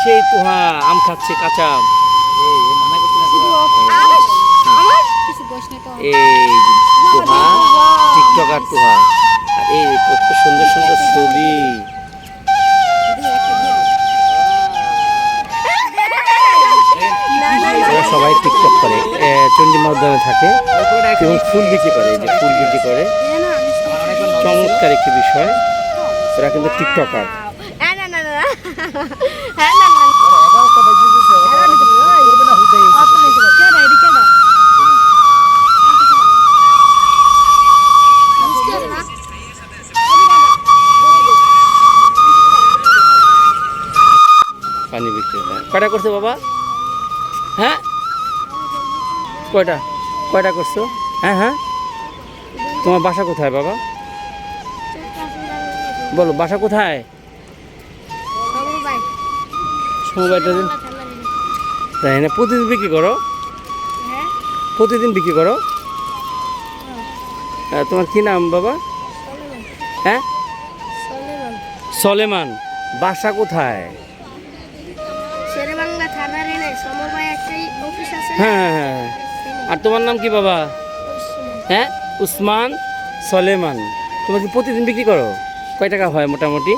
সেই তুহা আম খাচ্ছে কাঁচা আম। এই তুহা টিকটকার তুহা, আর এই কত সুন্দর সুন্দর ছবি। ওরা সবাই টিকটক করে, চণ্ডীমা উদ্যানে থাকে এবং ফুল বিক্রি করে, এই যে ফুল বিক্রি করে। চমৎকার একটি বিষয়, ওরা কিন্তু টিকটকার। পানি বিক্রেতা কয়টা করছো বাবা? হ্যাঁ, কয়টা কয়টা করছো? হ্যাঁ হ্যাঁ, তোমার বাসা কোথায় বাবা? বলো বাসা কোথায়? সমবায়টা দিন, তাই না? প্রতিদিন বিক্রি করো? প্রতিদিন বিক্রি করো? তোমার কি নাম বাবা? হ্যাঁ, সলেমান। বাসা কোথায়? হ্যাঁ হ্যাঁ হ্যাঁ। আর তোমার নাম কি বাবা? হ্যাঁ, উসমান সলেমান। তোমরা কি প্রতিদিন বিক্রি করো? কয় টাকা হয় মোটামুটি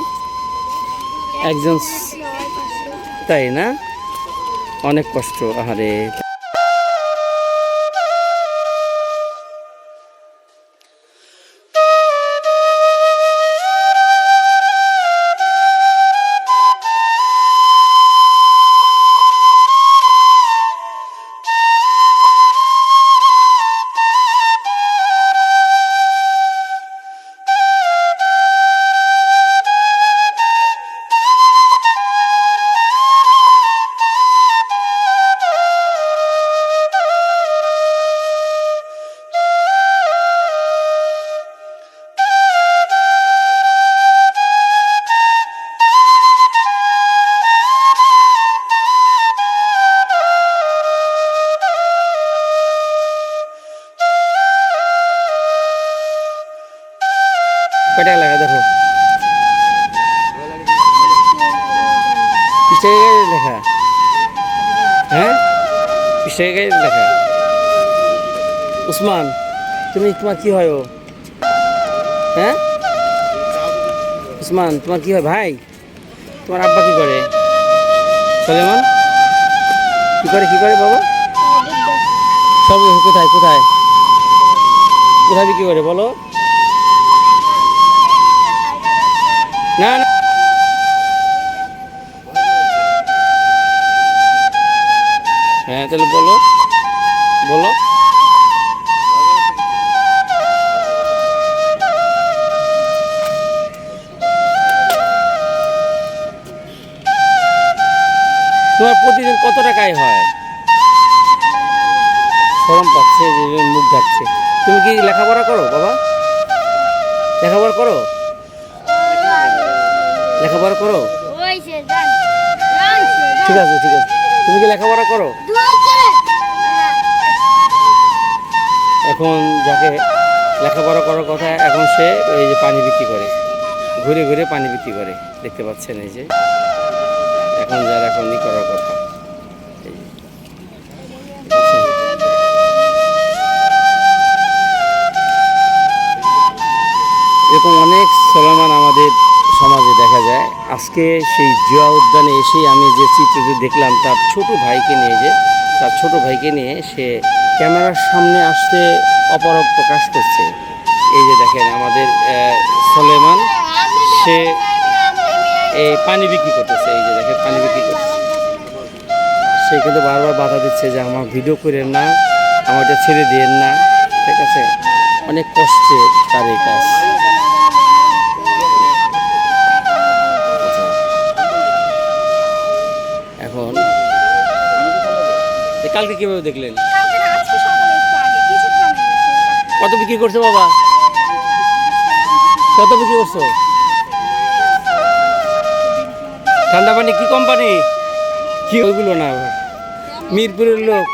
একজন? তাই না? অনেক কষ্ট। আরে কয় টাকা লাগা দেখো, লেখা। হ্যাঁ, 20 টাকা লেখা। উসমান, তুমি তোমার কি হয়? ও হ্যাঁ, উসমান তোমার কি হয় ভাই? তোমার আব্বা কি করে? সলেমান কি করে? কি করে বাবা? সব কোথায় কোথায় কোথায় বিক্রি করে বলো? না না, হ্যাঁ তাহলে বলো বলো। তোমার প্রতিদিন কত টাকায় হয়? শরম পাচ্ছে, যে মুখ ঢাকছে। তুমি কি লেখাপড়া করো বাবা? লেখাপড়া করো? লেখাপড়া করো? ঠিক আছে ঠিক আছে। তুমি কি লেখাপড়া করো? এখন যাকে লেখাপড়া করার কথা, এখন সে এই যে পানি বিক্রি করে, ঘুরে ঘুরে পানি বিক্রি করে, দেখতে পাচ্ছেন এই যে। এখন যারা এখন ই করার কথা, এরকম অনেক সলেমান আমাদের সমাজে দেখা যায়। আজকে সেই জিয়া উদ্যানে এসেই আমি যে চিত্রটি দেখলাম, তার ছোট ভাইকে নিয়ে সে ক্যামেরার সামনে আসতে অপারগ প্রকাশ করছে। এই যে দেখেন আমাদের সলেমান, সে এই পানি বিক্রি করতেছে। এই যে দেখেন পানি বিক্রি করতেছে। সে কিন্তু বারবার বাধা দিচ্ছে যে আমার ভিডিও করেন না, আমার এটা ছেড়ে দিয়েন না। ঠিক আছে, অনেক কষ্টে তার এই কাজ। এখন কালকে কিভাবে দেখলেন? কত বিক্রি করছো বাবা? কত বিক্রি করছো? ঠান্ডা পানি কি কোম্পানি? কি ওইগুলো না, মিরপুরের লোক।